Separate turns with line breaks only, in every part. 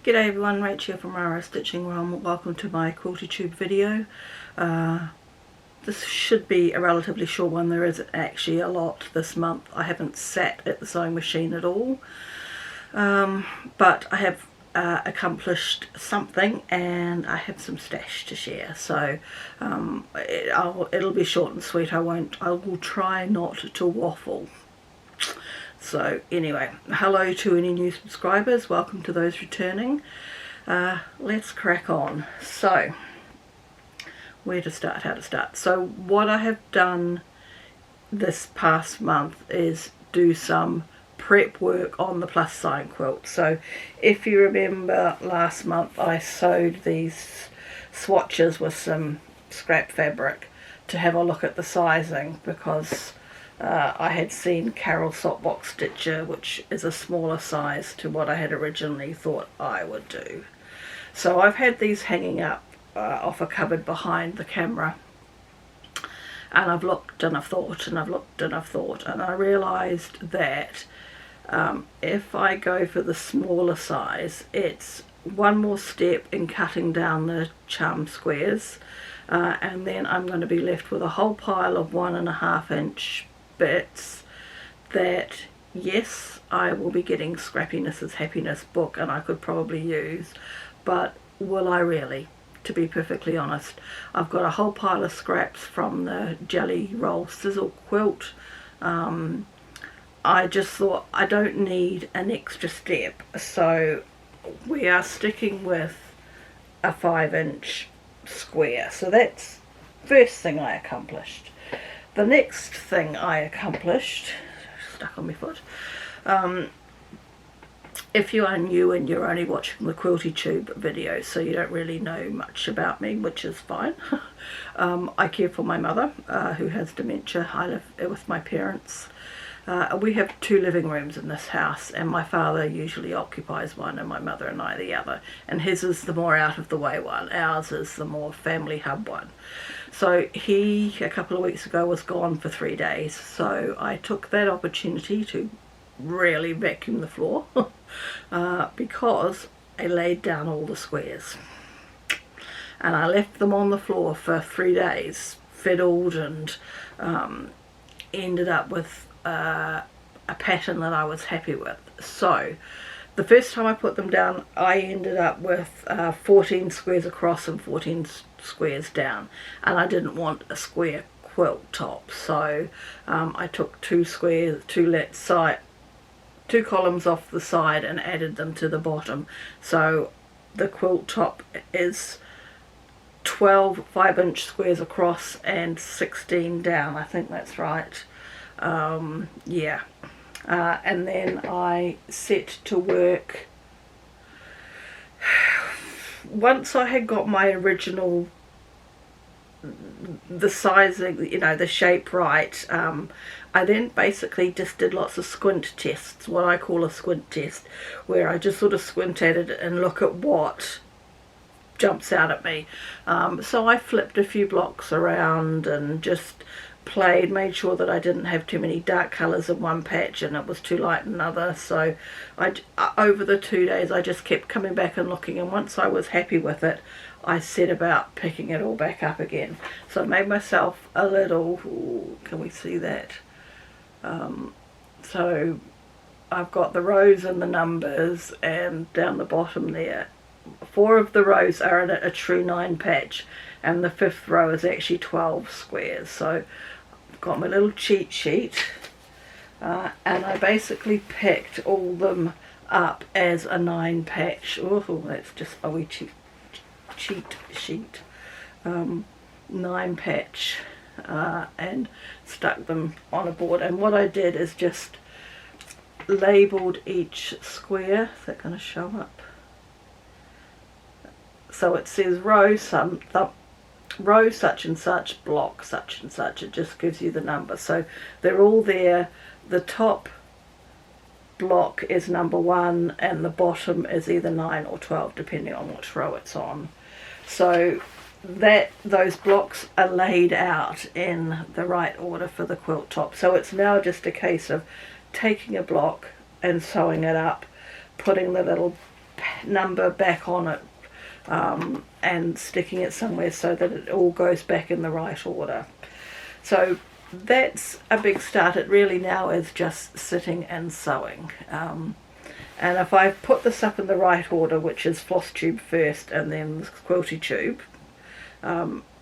G'day everyone, Rachel from Rara Stitching Realm. Welcome to my Quilty Tube video. This should be a relatively short one. There is actually a lot this month. I haven't sat at the sewing machine at all, but I have accomplished something and I have some stash to share. So it'll be short and sweet. I will try not to waffle. So anyway, hello to any new subscribers, welcome to those returning. Let's crack on. So, where to start, how to start. So what I have done this past month is do some prep work on the plus sign quilt. So if you remember last month I sewed these swatches with some scrap fabric to have a look at the sizing, because I had seen Carol Softbox Stitcher, which is a smaller size to what I had originally thought I would do. So I've had these hanging up off a cupboard behind the camera, and I've looked and I've thought and I've looked and I've thought, and I realised that if I go for the smaller size, it's one more step in cutting down the charm squares, and then I'm going to be left with a whole pile of 1.5 inch bits that, yes, I will be getting Scrappiness is Happiness book and I could probably use, but will I really? To be perfectly honest, I've got a whole pile of scraps from the Jelly Roll Sizzle quilt. I just thought I don't need an extra step, so we are sticking with a 5 inch square. So that's first thing I accomplished. The next thing I accomplished, stuck on my foot, if you are new and you're only watching the Quilty Tube videos, so you don't really know much about me, which is fine. I care for my mother, who has dementia. I live with my parents. We have 2 living rooms in this house, and my father usually occupies one and my mother and I the other, and his is the more out of the way one, ours is the more family hub one. So he, a couple of weeks ago, was gone for 3 days, so I took that opportunity to really vacuum the floor because I laid down all the squares and I left them on the floor for 3 days, fiddled, and ended up with a pattern that I was happy with. So the first time I put them down, I ended up with 14 squares across and 14 squares down, and I didn't want a square quilt top, so I took 2 squares, 2 columns off the side and added them to the bottom. So the quilt top is 12 5 inch squares across and 16 down, I think that's right. Yeah, and then I set to work. Once I had got my original, the sizing, you know, the shape right, I then basically just did lots of squint tests, what I call a squint test, where I just sort of squint at it and look at what jumps out at me. So I flipped a few blocks around and just made sure that I didn't have too many dark colours in one patch and it was too light in another. So over the 2 days I just kept coming back and looking, and once I was happy with it, I set about picking it all back up again. So I made myself a little, ooh, can we see that? So I've got the rows and the numbers, and down the bottom there, 4 of the rows are in a true 9 patch, and the 5th row is actually 12 squares. So I've got my little cheat sheet, and I basically picked all them up as a 9 patch. Oh, that's just a wee cheat sheet. 9 patch, and stuck them on a board. And what I did is just labelled each square. Is that going to show up? So it says row such and such, block such and such. It just gives you the number. So they're all there. The top block is number 1 and the bottom is either 9 or 12 depending on which row it's on. So those blocks are laid out in the right order for the quilt top. So it's now just a case of taking a block and sewing it up, putting the little number back on it, and sticking it somewhere so that it all goes back in the right order. So that's a big start. It really now is just sitting and sewing. And if I put this up in the right order, which is floss tube first and then the quilty tube,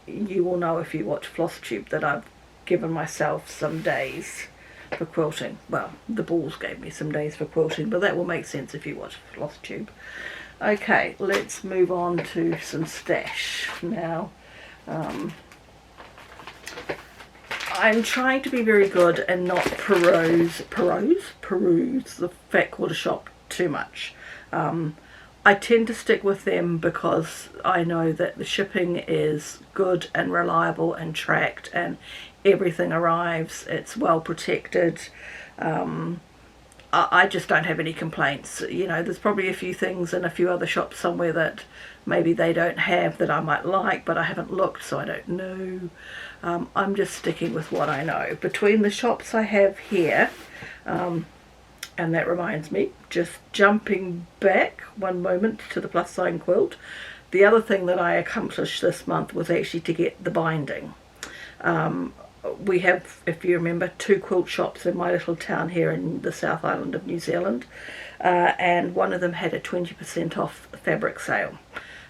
you will know if you watch floss tube that I've given myself some days for quilting. Well, the balls gave me some days for quilting, but that will make sense if you watch floss tube. Okay, let's move on to some stash now. I'm trying to be very good and not peruse the fat quarter shop too much. I tend to stick with them because I know that the shipping is good and reliable and tracked, and everything arrives, it's well protected. I just don't have any complaints. You know, there's probably a few things in a few other shops somewhere that maybe they don't have that I might like, but I haven't looked, so I don't know. I'm just sticking with what I know. Between the shops I have here, and that reminds me, just jumping back one moment to the plus sign quilt, the other thing that I accomplished this month was actually to get the binding. We have, if you remember, 2 quilt shops in my little town here in the South Island of New Zealand, and one of them had a 20% off fabric sale.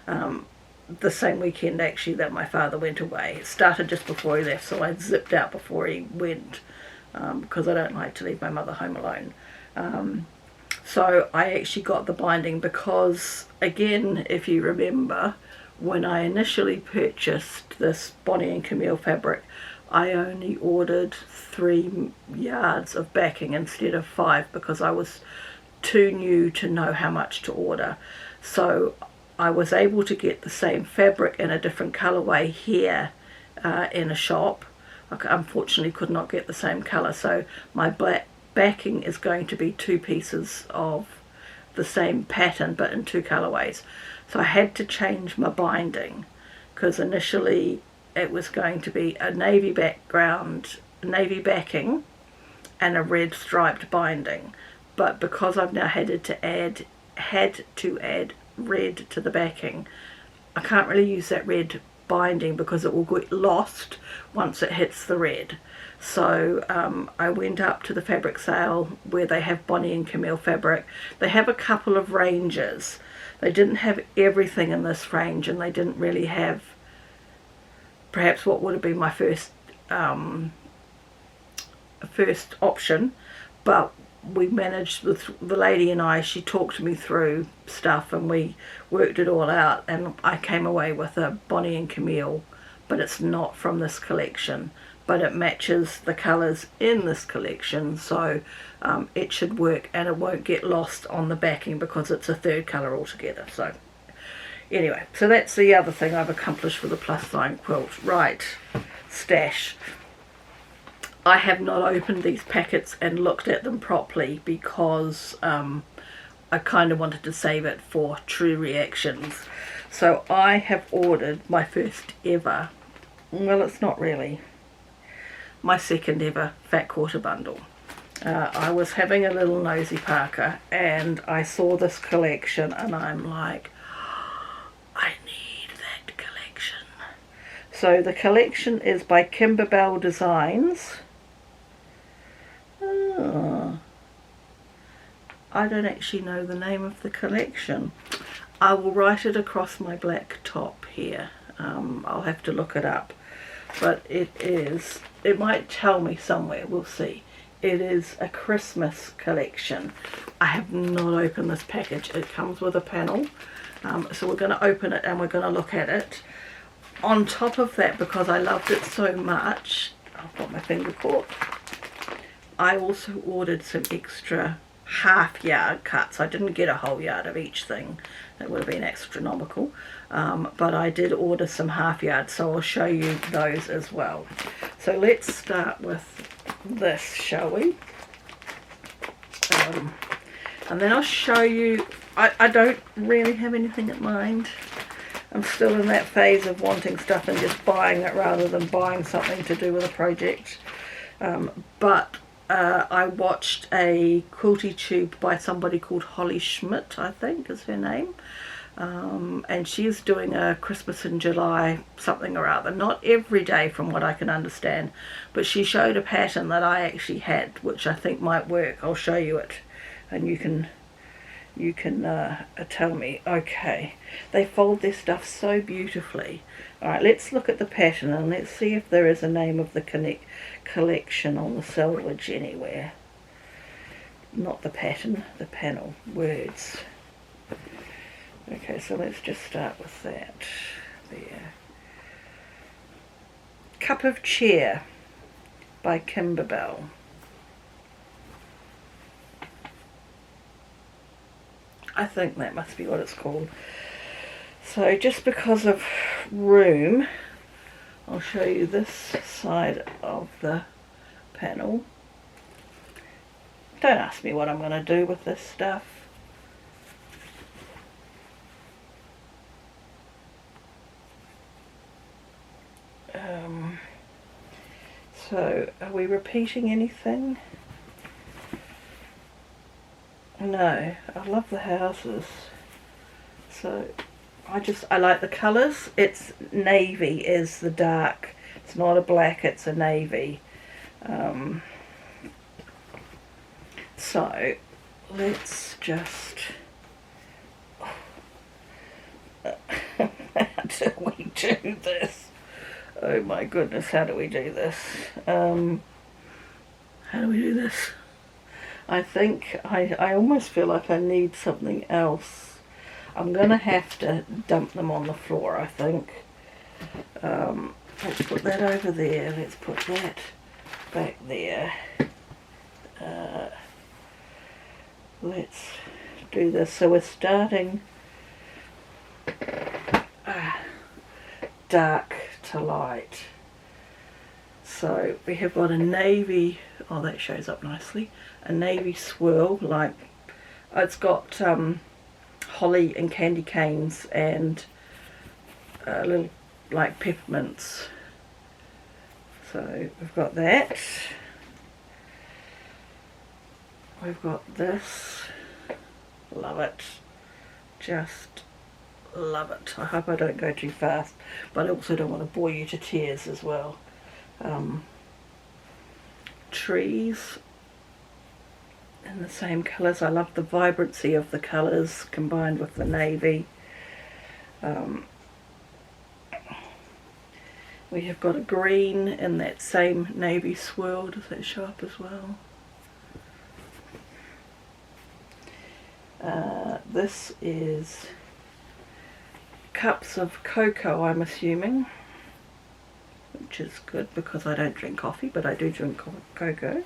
The same weekend actually that my father went away. It started just before he left, so I zipped out before he went, because I don't like to leave my mother home alone. So I actually got the binding because, again, if you remember, when I initially purchased this Bonnie and Camille fabric, I only ordered 3 yards of backing instead of 5 because I was too new to know how much to order. So I was able to get the same fabric in a different colourway here in a shop. I unfortunately could not get the same colour, so my black backing is going to be 2 pieces of the same pattern but in 2 colourways. So I had to change my binding because initially it was going to be a navy background, navy backing and a red striped binding, but because I've now had to add red to the backing, I can't really use that red binding because it will get lost once it hits the red. So I went up to the fabric sale where they have Bonnie and Camille fabric. They have a couple of ranges. They didn't have everything in this range, and they didn't really have perhaps what would have been my first option, but we managed, with the lady and I, she talked me through stuff and we worked it all out, and I came away with a Bonnie and Camille, but it's not from this collection, but it matches the colours in this collection, so it should work and it won't get lost on the backing because it's a 3rd colour altogether. So anyway, so that's the other thing I've accomplished for the plus sign quilt. Right, stash. I have not opened these packets and looked at them properly because I kind of wanted to save it for true reactions. So I have ordered my first ever, well, it's not really, my second ever fat quarter bundle. I was having a little nosy Parker and I saw this collection and I'm like, I need that collection. So the collection is by Kimberbell Designs. I don't actually know the name of the collection. I will write it across my black top here. I'll have to look it up. But it might tell me somewhere, we'll see. It is a Christmas collection. I have not opened this package. It comes with a panel. So we're going to open it and we're going to look at it. On top of that, because I loved it so much, I've got my finger caught, I also ordered some extra half yard cuts. I didn't get a whole yard of each thing. That would have been astronomical. But I did order some half yards, so I'll show you those as well. So let's start with this, shall we? And then I'll show you, I don't really have anything in mind. I'm still in that phase of wanting stuff and just buying it rather than buying something to do with a project. But I watched a Quilty tube by somebody called Holly Schmidt, I think is her name. And she's doing a Christmas in July something or other, not every day from what I can understand, but she showed a pattern that I actually had, which I think might work. I'll show you it and you can tell me. Okay, they fold their stuff so beautifully. Alright, let's look at the pattern and let's see if there is a name of the collection on the selvage anywhere. Not the pattern, the panel, words. Okay, so let's just start with that. There. Cup of Cheer by Kimberbell. I think that must be what it's called. So just because of room, I'll show you this side of the panel. Don't ask me what I'm going to do with this stuff. So, are we repeating anything? No, I love the houses. So, I like the colours. It's navy is the dark. It's not a black, it's a navy. So, let's just... How do we do this? Oh my goodness, how do we do this? How do we do this? I think I almost feel like I need something else. I'm going to have to dump them on the floor, I think. Let's put that over there. Let's put that back there. Let's do this. So we're starting dark to light. So we have got a navy, oh that shows up nicely, a navy swirl, like it's got holly and candy canes and little like peppermints. So we've got that. We've got this. Love it. Just love it. I hope I don't go too fast, but I also don't want to bore you to tears as well. Trees in the same colours. I love the vibrancy of the colours combined with the navy. We have got a green in that same navy swirl. Does that show up as well? This is cups of cocoa, I'm assuming, which is good because I don't drink coffee, but I do drink cocoa.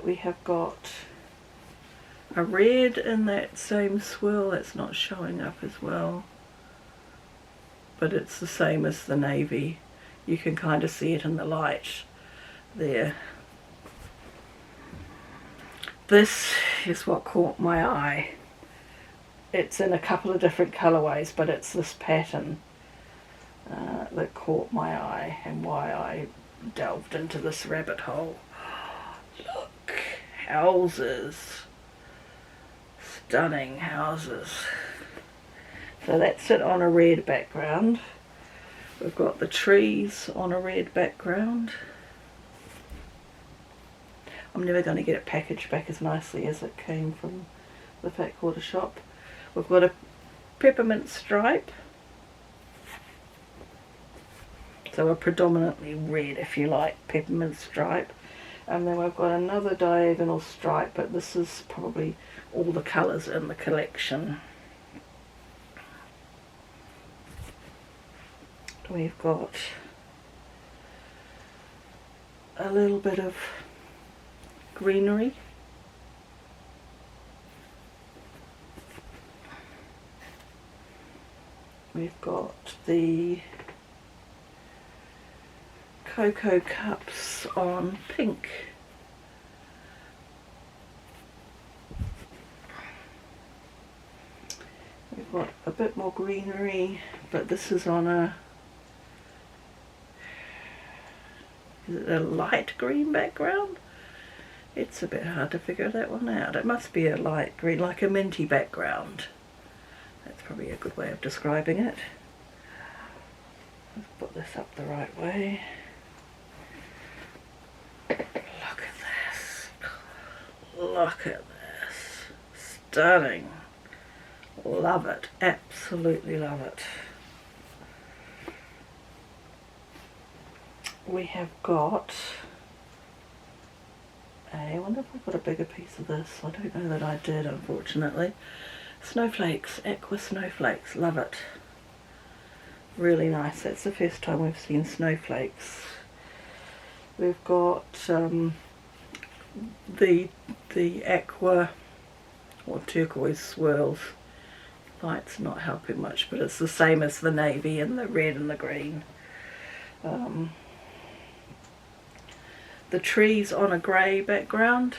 We have got a red in that same swirl. That's not showing up as well, but it's the same as the navy. You can kind of see it in the light there. This is what caught my eye. It's in a couple of different colorways, but it's this pattern that caught my eye and why I delved into this rabbit hole. Look, houses. Stunning houses. So that's it on a red background. We've got the trees on a red background. I'm never going to get it packaged back as nicely as it came from the Fat Quarter shop. We've got a peppermint stripe. So a predominantly red, if you like, peppermint stripe. And then we've got another diagonal stripe, but this is probably all the colours in the collection. We've got a little bit of greenery. We've got the cocoa cups on pink. We've got a bit more greenery, but this is on a, is it a light green background? It's a bit hard to figure that one out. It must be a light green, like a minty background. That's probably a good way of describing it. Let's put this up the right way. Look at this. Look at this. Stunning. Love it. Absolutely love it. We have got... I wonder if I got a bigger piece of this. I don't know that I did, unfortunately. Snowflakes, aqua snowflakes, love it. Really nice. That's the first time we've seen snowflakes. We've got the aqua or turquoise swirls. Light's not helping much, but it's the same as the navy and the red and the green. The trees on a grey background.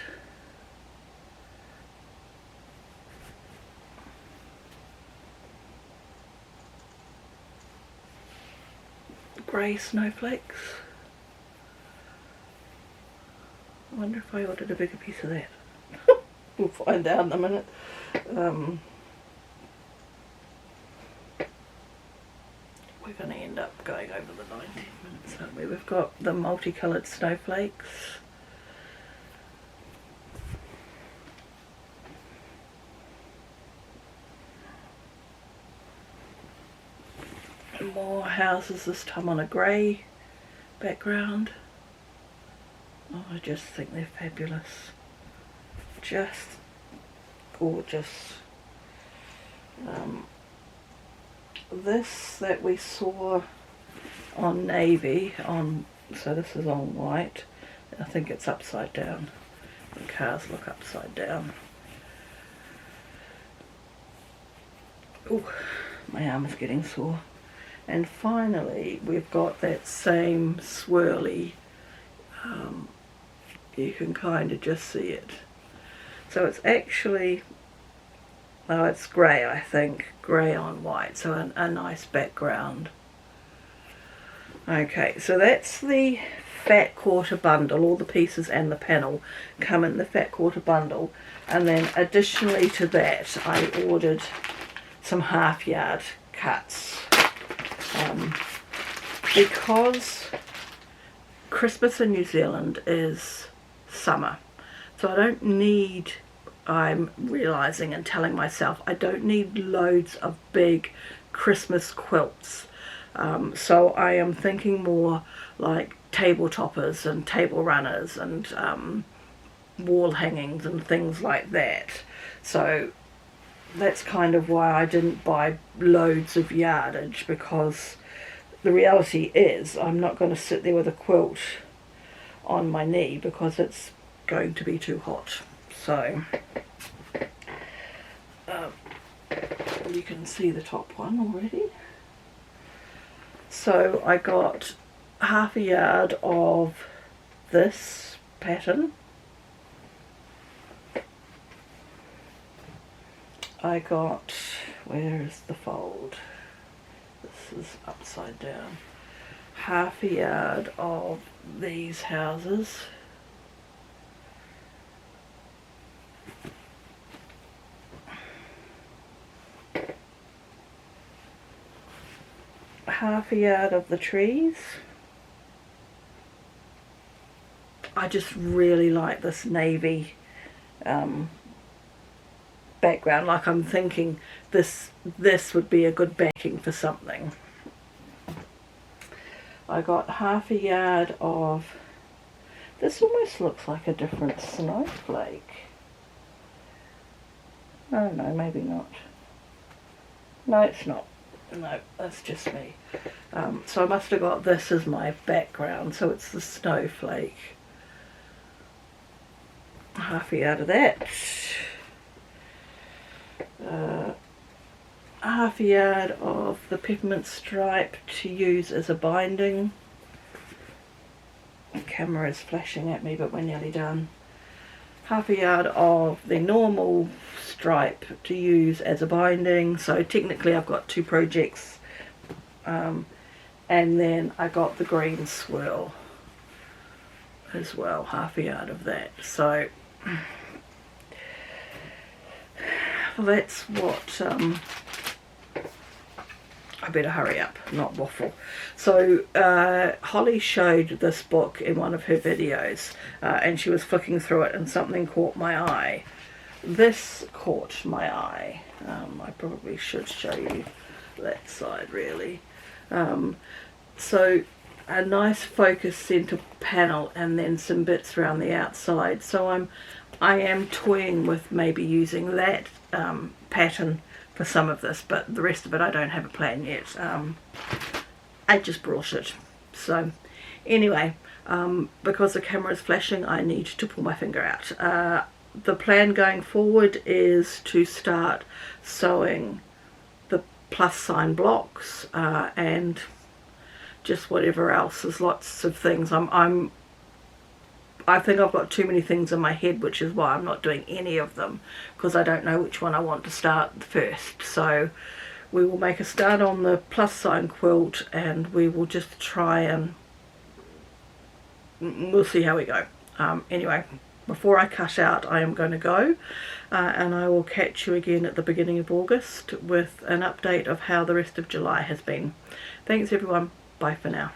Grey snowflakes. I wonder if I ordered a bigger piece of that. We'll find out in a minute. We're going to end up going over the 19 minutes, aren't we? We've got the multicoloured snowflakes. More houses, this time on a grey background. Oh, I just think they're fabulous. Just gorgeous. This that we saw on navy, so this is on white. I think it's upside down. The cars look upside down. Oh, my arm is getting sore. And finally, we've got that same swirly. You can kind of just see it. So it's actually, oh, it's grey, I think. Grey on white, so a nice background. Okay, so that's the fat quarter bundle. All the pieces and the panel come in the fat quarter bundle. And then additionally to that, I ordered some half-yard cuts. Because Christmas in New Zealand is summer, so I don't need, I'm realising and telling myself, I don't need loads of big Christmas quilts. So I am thinking more like table toppers and table runners and wall hangings and things like that. So that's kind of why I didn't buy loads of yardage, because the reality is I'm not going to sit there with a quilt on my knee because it's going to be too hot. So you can see the top one already. So I got half a yard of this pattern. I got, where is the fold? This is upside down. Half a yard of these houses. Half a yard of the trees. I just really like this navy background. Like, I'm thinking this would be a good backing for something. I got half a yard of, this almost looks like a different snowflake. Oh no, maybe not. No, it's not. No, that's just me. So I must have got this as my background, so it's the snowflake. Half a yard of that. Half a yard of the peppermint stripe to use as a binding. The camera is flashing at me, but we're nearly done. Half a yard of the normal stripe to use as a binding. So technically I've got two projects. And then I got the green swirl. as well, half a yard of that. So well, that's what I better hurry up, not waffle. So Holly showed this book in one of her videos, and she was flicking through it and something caught my eye. This caught my eye. I probably should show you that side really. So a nice focus center panel and then some bits around the outside. So I am toying with maybe using that pattern for some of this, but the rest of it I don't have a plan yet. I just brought it. So anyway, because the camera is flashing, I need to pull my finger out. The plan going forward is to start sewing the plus sign blocks and just whatever else. There's lots of things. I think I've got too many things in my head, which is why I'm not doing any of them, because I don't know which one I want to start first. So we will make a start on the plus sign quilt, and we will just try and we'll see how we go. Anyway, before I cut out, I am going to go, and I will catch you again at the beginning of August with an update of how the rest of July has been. Thanks everyone. Bye for now.